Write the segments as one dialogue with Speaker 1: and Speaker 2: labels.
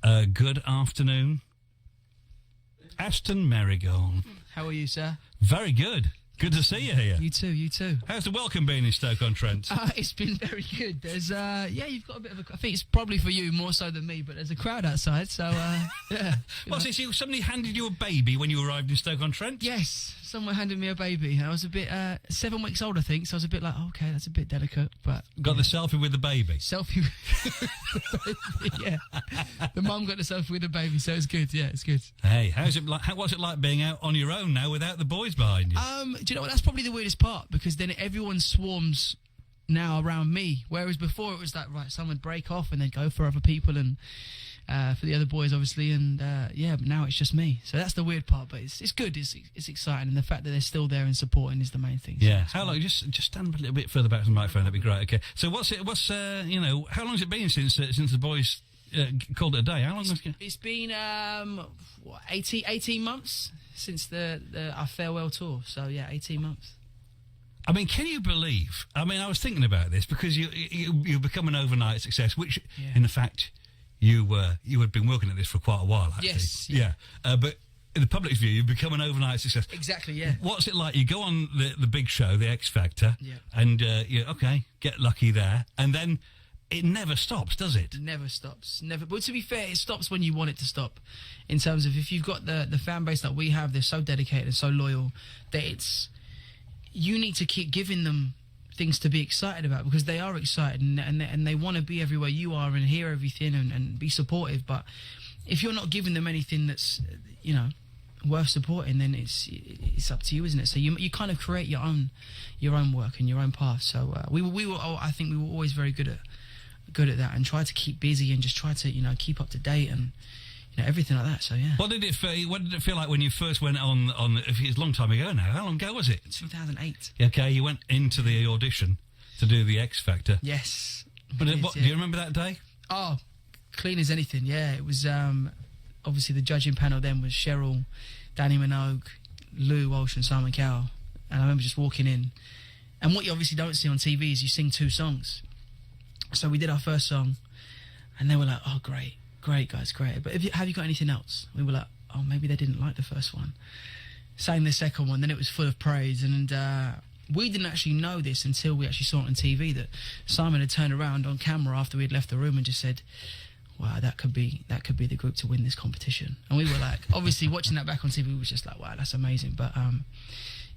Speaker 1: Good afternoon. Aston Merrygold.
Speaker 2: How are you, sir?
Speaker 1: Very good. Good to see you here.
Speaker 2: You too, you too.
Speaker 1: How's the welcome been in Stoke-on-Trent?
Speaker 2: It's been very good. There's, you've got a bit of I think it's probably for you more so than me, but there's a crowd outside, so, yeah.
Speaker 1: Well, since somebody handed you a baby when you arrived in Stoke-on-Trent?
Speaker 2: Yes, someone handed me a baby. I was a bit, 7 weeks old, I think, so I was a bit like, okay, that's a bit delicate, but...
Speaker 1: Got the selfie with the baby?
Speaker 2: Selfie with yeah. The mum got the selfie with the baby, so it's good, yeah, it's good.
Speaker 1: Hey, what's it like being out on your own now without the boys behind you?
Speaker 2: Do you know what? That's probably the weirdest part, because then everyone swarms now around me, whereas before it was like, right, some would break off and then go for other people and for the other boys, obviously, and but now it's just me. So that's the weird part, but it's good. It's exciting, and the fact that they're still there and supporting is the main thing.
Speaker 1: Yeah. How long? Just stand a little bit further back from the microphone. That'd be great. Okay. So how long has it been since the boys called it a day? How long?
Speaker 2: It's been 18 months since our farewell tour. So yeah, 18 months.
Speaker 1: I mean, can you believe? I mean, I was thinking about this because you become an overnight success, which, in fact, you had been working at this for quite a while. Actually.
Speaker 2: Yes.
Speaker 1: Yeah. But in the public's view, you've become an overnight success.
Speaker 2: Exactly. Yeah.
Speaker 1: What's it like? You go on the big show, the X Factor, and you get lucky there, and then it never stops, does it?
Speaker 2: Never stops. Never. But to be fair, it stops when you want it to stop. In terms of if you've got the fan base that we have, they're so dedicated and so loyal that you need to keep giving them things to be excited about, because they are excited and they want to be everywhere you are and hear everything and be supportive. But if you're not giving them anything that's worth supporting, then it's up to you, isn't it? So you kind of create your own work and your own path. So I think we were always very good at that, and try to keep busy and just try to keep up to date and everything like that. So yeah.
Speaker 1: What did it feel like when you first went on? It's a long time ago now. How long ago was it?
Speaker 2: 2008.
Speaker 1: Okay, you went into the audition to do the X Factor.
Speaker 2: Yes.
Speaker 1: But do you remember that day?
Speaker 2: Oh, clean as anything. Yeah, it was. Obviously, the judging panel then was Cheryl, Danny Minogue, Lou Walsh, and Simon Cowell. And I remember just walking in, and what you obviously don't see on TV is you sing 2 songs. So we did our first song, and they were like, "Oh, great, guys, great. But have you got anything else?" We were like, "Oh, maybe they didn't like the first one." Sang the second one, then it was full of praise, and we didn't actually know this until we actually saw it on TV, that Simon had turned around on camera after we had left the room and just said, "Wow, that could be the group to win this competition." And we were like, obviously watching that back on TV, we was just like, "Wow, that's amazing." But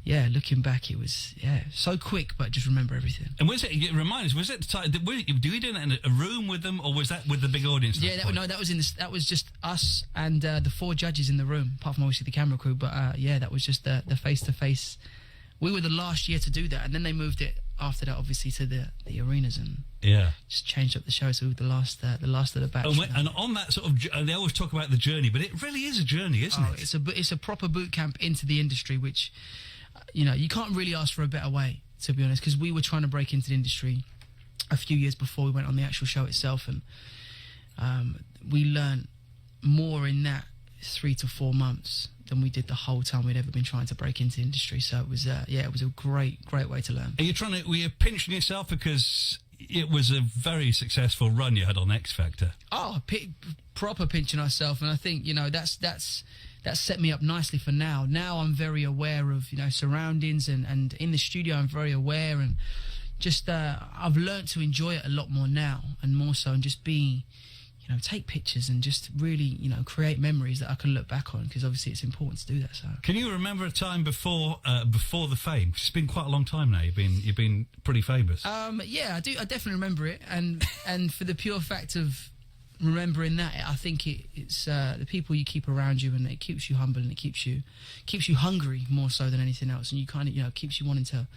Speaker 2: yeah, looking back, it was so quick, but just remember everything.
Speaker 1: And remind us, was it do you do that in a room with them, or was that with the big audience?
Speaker 2: Yeah, that was just us and the 4 judges in the room, apart from obviously the camera crew. But that was just the face to face. We were the last year to do that, and then they moved it after that, obviously, to the arenas and just changed up the show. So we were the last of the batch.
Speaker 1: And on that sort of, they always talk about the journey, but it really is a journey, isn't it?
Speaker 2: It's a proper boot camp into the industry, which you can't really ask for a better way, to be honest, because we were trying to break into the industry a few years before we went on the actual show itself, and we learned more in that 3 to 4 months than we did the whole time we'd ever been trying to break into the industry. So it was it was a great way to learn.
Speaker 1: Were you pinching yourself because it was a very successful run you had on X Factor?
Speaker 2: Oh, proper pinching ourselves, and I think that's set me up nicely for now. Now I'm very aware of surroundings, and in the studio I'm very aware, and just I've learned to enjoy it a lot more now, and more so, and just be take pictures and just really create memories that I can look back on, because obviously it's important to do that. So
Speaker 1: can you remember a time before the fame? It's been quite a long time now. You've been pretty famous.
Speaker 2: Yeah, I do. I definitely remember it, and for the pure fact of remembering that, I think it's the people you keep around you, and it keeps you humble, and it keeps you hungry more so than anything else, and you kind of keeps you wanting to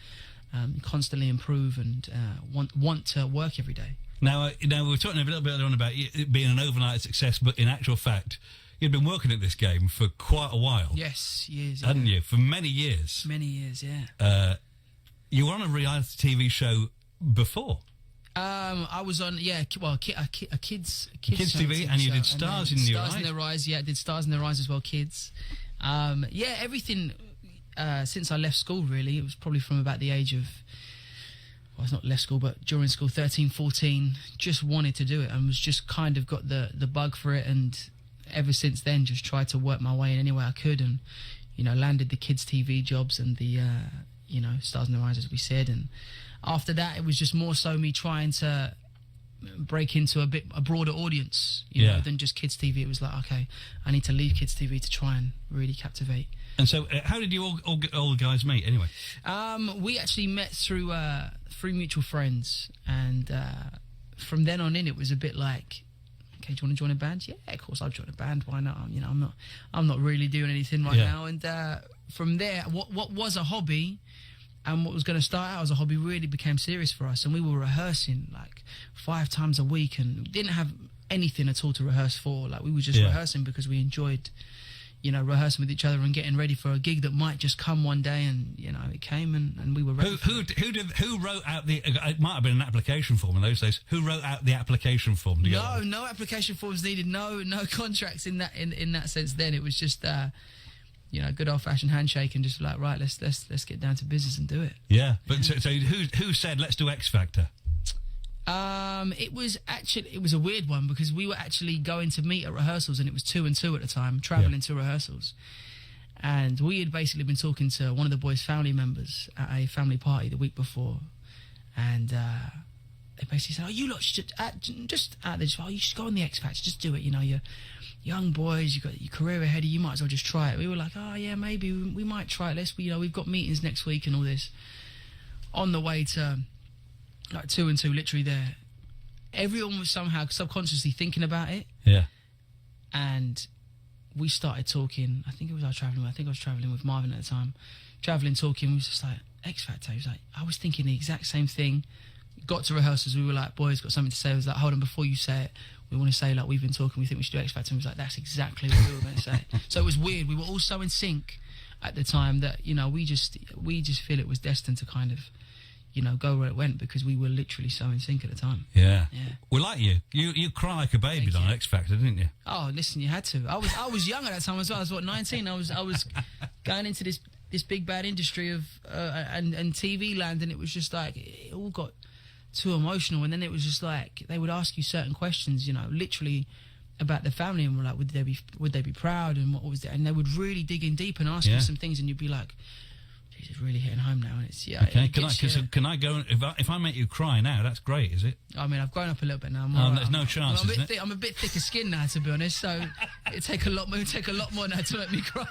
Speaker 2: constantly improve and want to work every day.
Speaker 1: Now we were talking a little bit on about it being an overnight success, but in actual fact, you'd been working at this game for quite a while.
Speaker 2: Yes, years,
Speaker 1: hadn't you? For many years.
Speaker 2: Many years, yeah.
Speaker 1: You were on a reality TV show before.
Speaker 2: I was on, a kids
Speaker 1: TV, and you did Stars in Your Eyes.
Speaker 2: Stars in Their Eyes, I did Stars in Their Eyes as well, kids. Everything since I left school, really. It was probably from about the age of it's not left school, but during school, 13, 14, just wanted to do it and was just kind of got the bug for it. And ever since then, just tried to work my way in any way I could, and, you know, landed the kids' TV jobs and the, you know, Stars in the Rise, as we said. And after that, it was just more so me trying to break into a broader audience, you know, than just kids' TV. It was like, okay, I need to leave kids' TV to try and really captivate.
Speaker 1: And so, how did you all the guys meet anyway?
Speaker 2: We actually met through mutual friends, and from then on in, it was a bit like, okay, do you want to join a band? Yeah, of course I'll join a band. Why not? You know, I'm not really doing anything right now. And from there, what was a hobby and what was going to start out as a hobby really became serious for us. And we were rehearsing like 5 times a week, and didn't have anything at all to rehearse for. Like, we were just rehearsing because we enjoyed, you know, rehearsing with each other and getting ready for a gig that might just come one day. And, you know, it came, and we were ready.
Speaker 1: Who wrote out the? It might have been an application form in those days. Who wrote out the application form?
Speaker 2: No application forms needed. No contracts in that sense. Then it was just, you know, good old fashioned handshake and just like, right, let's get down to business and do it.
Speaker 1: Yeah, but so who said let's do X Factor?
Speaker 2: It was a weird one, because we were actually going to meet at rehearsals, and it was 2 and 2 at the time, travelling to rehearsals. And we had basically been talking to one of the boys' family members at a family party the week before, and they basically said, "Oh, you lot should just out there, oh, you should go on the X Factor, just do it. You know, you're young boys, you've got your career ahead of you, you might as well just try it." We were like, "Oh yeah, maybe we might try it. We've got meetings next week and all this." On the way to like 2 and 2, literally there, everyone was somehow subconsciously thinking about it.
Speaker 1: Yeah.
Speaker 2: And we started talking. I think I was travelling with Marvin at the time. Talking, we was just like, X Factor. He was like, I was thinking the exact same thing. Got to rehearsals, we were like, boys, got something to say. I was like, hold on, before you say it, we want to say, like, we've been talking, we think we should do X Factor. And he was like, that's exactly what we were going to say. So it was weird. We were all so in sync at the time that, you know, we just feel it was destined to kind of, you know, go where it went, because we were literally so in sync at the time.
Speaker 1: Yeah. Well, like you cry like a baby on X Factor, didn't you?
Speaker 2: Oh, listen, you had to. I was young at that time as well. I was 19. I was going into this big bad industry of and TV land, and it was just like, it all got too emotional. And then it was just like, they would ask you certain questions, you know, literally about the family, and we're like, would they be proud, and what was it? And they would really dig in deep and ask you some things, and you'd be like, it's really hitting home now, and it's
Speaker 1: okay. Can I go? If I make you cry now, that's great, is it?
Speaker 2: I mean, I've grown up a little bit now.
Speaker 1: There's no chance.
Speaker 2: I'm a bit thicker skinned now, to be honest. So it take a lot more now to make me cry.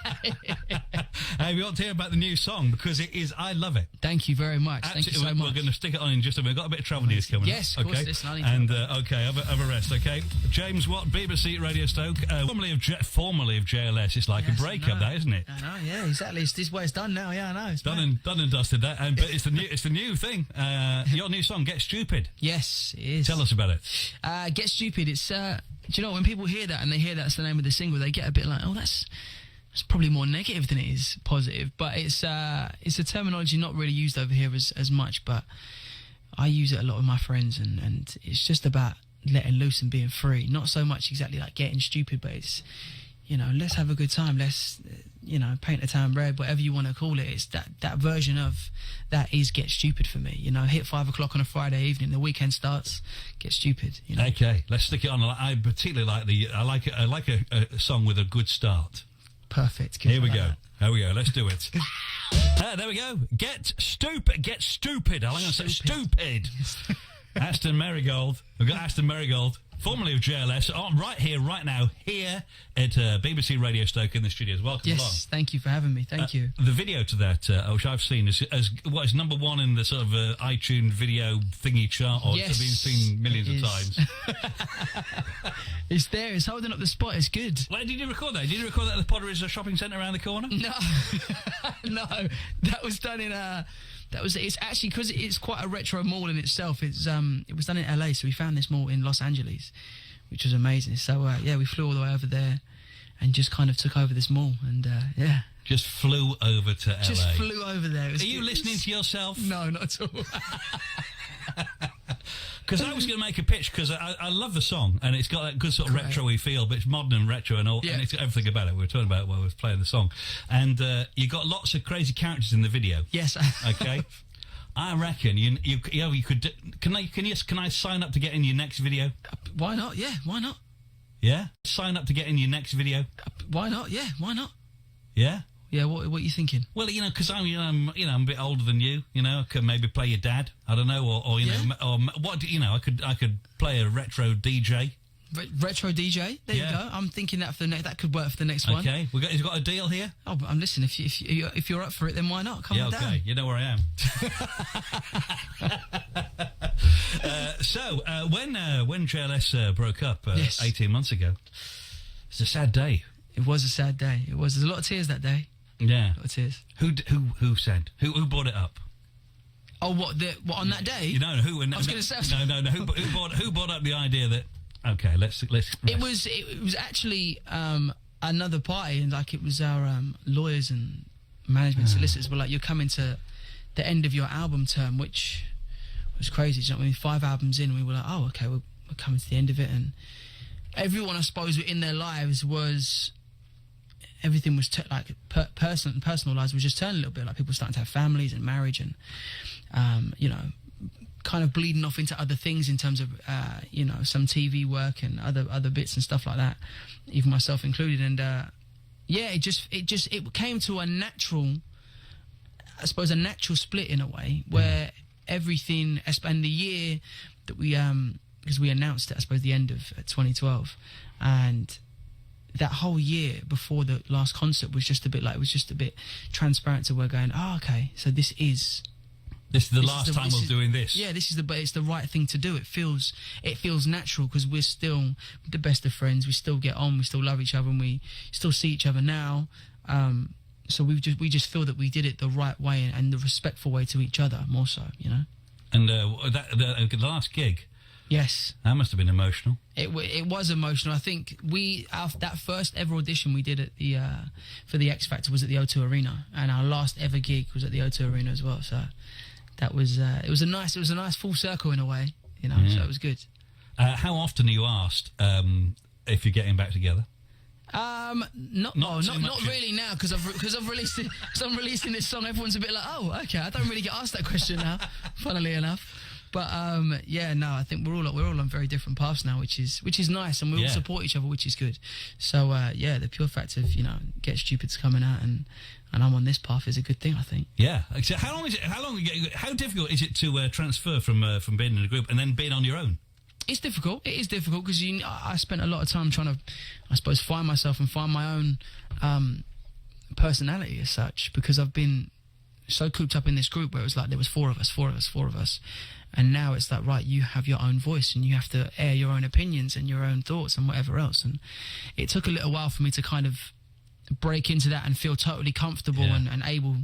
Speaker 1: Hey, we want to hear about the new song, because it is. I love it.
Speaker 2: Thank you very much. Thank you so much.
Speaker 1: We're going to stick it on in just a minute. We've got a bit of travel news coming up.
Speaker 2: Yes, of course. Listen, I need
Speaker 1: and okay, have a rest. Okay, James Watt, BBC Radio Stoke, formerly of JLS. It's like a breakup, that, isn't it?
Speaker 2: I know. Yeah, exactly. It's this way it's done now. Yeah, I know. It's
Speaker 1: done and dusted. That, but it's the new thing. Your new song, Get Stupid.
Speaker 2: Yes, it is.
Speaker 1: Tell us about it.
Speaker 2: Get Stupid. It's do you know, when people hear that and they hear that's the name of the single, they get a bit like, oh, that's probably more negative than it is positive. But it's a terminology not really used over here as much, but I use it a lot with my friends, and it's just about letting loose and being free. Not so much exactly like getting stupid, but it's, you know, let's have a good time. Let's, you know, paint the town red, whatever you want to call it. It's that version of that is Get Stupid for me. You know, hit 5 o'clock on a Friday evening, the weekend starts, Get Stupid. You know? Okay, let's stick it on. I particularly like I like a song with a good start. Perfect.
Speaker 1: Here we go. Let's do it. There we go. Get stupid. I'm going to say stupid. Aston Merrygold. We've got Aston Merrygold, formerly of JLS, on right here, right now, here at BBC Radio Stoke in the studios. Welcome along.
Speaker 2: Yes, thank you for having me. Thank you.
Speaker 1: The video to that, which I've seen, is what is number 1 in the sort of iTunes video thingy chart, or it's been seen millions of times.
Speaker 2: It's there. It's holding up the spot. It's good.
Speaker 1: Where did you record that? Did you record that at the Potteries shopping centre around the corner?
Speaker 2: No, no. That was done in it's actually, because it's quite a retro mall in itself. It was done in LA, so we found this mall in Los Angeles, which was amazing. So we flew all the way over there and just kind of took over this mall, and
Speaker 1: just flew over to LA.
Speaker 2: Just flew over there.
Speaker 1: Are you listening to yourself?
Speaker 2: No, not at all.
Speaker 1: Because I was going to make a pitch, because I love the song, and it's got that good sort of retro-y feel, but it's modern and retro and all, and it's got everything about it. We were talking about it while we were playing the song. And you got lots of crazy characters in the video.
Speaker 2: Yes.
Speaker 1: Okay. I reckon you could. Can I sign up to get in your next video?
Speaker 2: Why not? Yeah, why not?
Speaker 1: Yeah, sign up to get in your next video.
Speaker 2: Why not? Yeah, why not?
Speaker 1: Yeah.
Speaker 2: Yeah, what are you thinking?
Speaker 1: Well, because I'm a bit older than you. I could maybe play your dad. I don't know, or what? I could play a retro DJ.
Speaker 2: Retro DJ. There you go. I'm thinking that that could work for the next one.
Speaker 1: Okay, he's got a deal here.
Speaker 2: Oh, but I'm listening. If you're up for it, then why not? Come on down.
Speaker 1: Okay. You know where I am. So when JLS broke up 18 months ago, it's a sad day.
Speaker 2: It was a sad day. It was. There's a lot of tears that day.
Speaker 1: Yeah.
Speaker 2: A lot of tears.
Speaker 1: Who said? Who brought it up?
Speaker 2: Oh, what on that day?
Speaker 1: Who?
Speaker 2: I was going to say.
Speaker 1: No. Who brought up the idea that? Okay, let's.
Speaker 2: It was actually another party, and like it was our lawyers and management solicitors were like, "You're coming to the end of your album term," which was crazy. Do you know what I mean? 5 albums in, we were like, "Oh, okay, we're coming to the end of it," and everyone, I suppose, in their lives was. Everything was personal lives was just turning a little bit. Like people starting to have families and marriage, and kind of bleeding off into other things in terms of some TV work and other bits and stuff like that, even myself included. And it came to a natural split in a way where everything. And the year that we because we announced it, I suppose, the end of 2012, and. That whole year before the last concert was just a bit transparent to we're going, oh, okay, so this is the last time we're doing this. Yeah, it's the right thing to do. It feels natural because we're still the best of friends. We still get on. We still love each other, and we still see each other now. So we just feel that we did it the right way and the respectful way to each other, more so,
Speaker 1: And the last gig.
Speaker 2: Yes.
Speaker 1: That must have been emotional.
Speaker 2: It was emotional. I think that first ever audition we did at the for the X Factor was at the O2 Arena, and our last ever gig was at the O2 Arena as well. So that was it was a nice full circle in a way, So it was good.
Speaker 1: How often are you asked if you're getting back together?
Speaker 2: Not really now because I'm releasing this song. Everyone's a bit like, oh, okay. I don't really get asked that question now. Funnily enough. But I think we're all on very different paths now, which is nice, and we all support each other, which is good. So the pure fact of Get Stupid's coming out and I'm on this path is a good thing, I think. Yeah.
Speaker 1: So how difficult is it to transfer from being in a group and then being on your own?
Speaker 2: It's difficult. It is difficult because I spent a lot of time trying to, I suppose, find myself and find my own personality as such, because I've been so cooped up in this group where it was like there was four of us. And now it's like, right, you have your own voice and you have to air your own opinions and your own thoughts and whatever else. And it took a little while for me to kind of break into that and feel totally comfortable and able.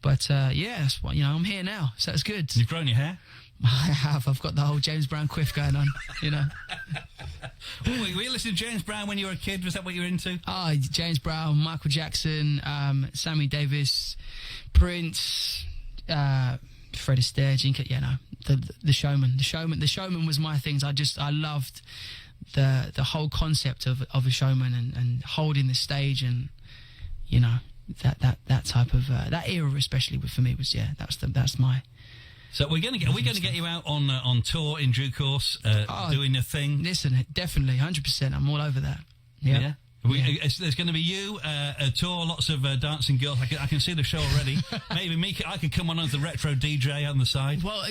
Speaker 2: But that's what, I'm here now, so it's good.
Speaker 1: You've grown your hair?
Speaker 2: I have. I've got the whole James Brown quiff going on,
Speaker 1: Were you listening to James Brown when you were a kid? Was that what you were into?
Speaker 2: Oh, James Brown, Michael Jackson, Sammy Davis, Prince, Fred Astaire, the Showman. The Showman was my things. I loved the whole concept of a showman and holding the stage and that type of that era, especially for me, was that's my.
Speaker 1: So we're going to get you out on tour in due course, doing your thing.
Speaker 2: Listen, definitely, 100%. I'm all over that. Yeah.
Speaker 1: There's going to be you, a tour, lots of dancing girls. I can see the show already. Maybe I could come on as the retro DJ on the side.
Speaker 2: Well,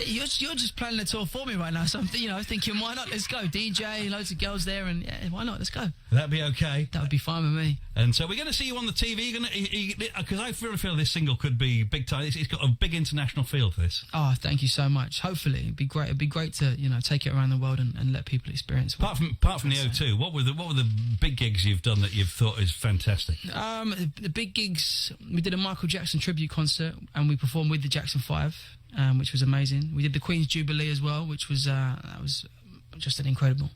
Speaker 2: you're just planning a tour for me right now, so I'm thinking, why not? Let's go. DJ, loads of girls there, and why not? Let's go.
Speaker 1: That'd be okay.
Speaker 2: That would be fine with me.
Speaker 1: And so we're going to see you on the TV. Because I really feel this single could be big time. It's got a big international feel for this.
Speaker 2: Oh, thank you so much. Hopefully, it'd be great. It'd be great to take it around the world and let people experience.
Speaker 1: Apart from the O2, what were the big gigs you've done that you've thought is fantastic?
Speaker 2: The big gigs, we did a Michael Jackson tribute concert and we performed with the Jackson 5, which was amazing. We did the Queen's Jubilee as well, which was that was just an incredible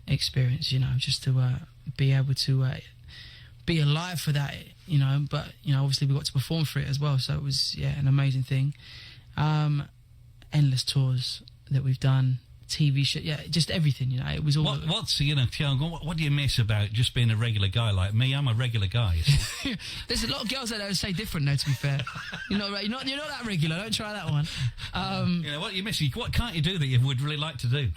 Speaker 2: experience, just to be able to be alive for that, but obviously we got to perform for it as well, so it was an amazing thing. Endless tours that we've done, TV show, yeah, just everything, you know. It was all.
Speaker 1: What's Tiago, what do you miss about just being a regular guy like me? I'm a regular guy. You see.
Speaker 2: There's a lot of girls out there who say different, though. To be fair, you're not that regular. Don't try that one.
Speaker 1: What you miss? What can't you do that you would really like to do?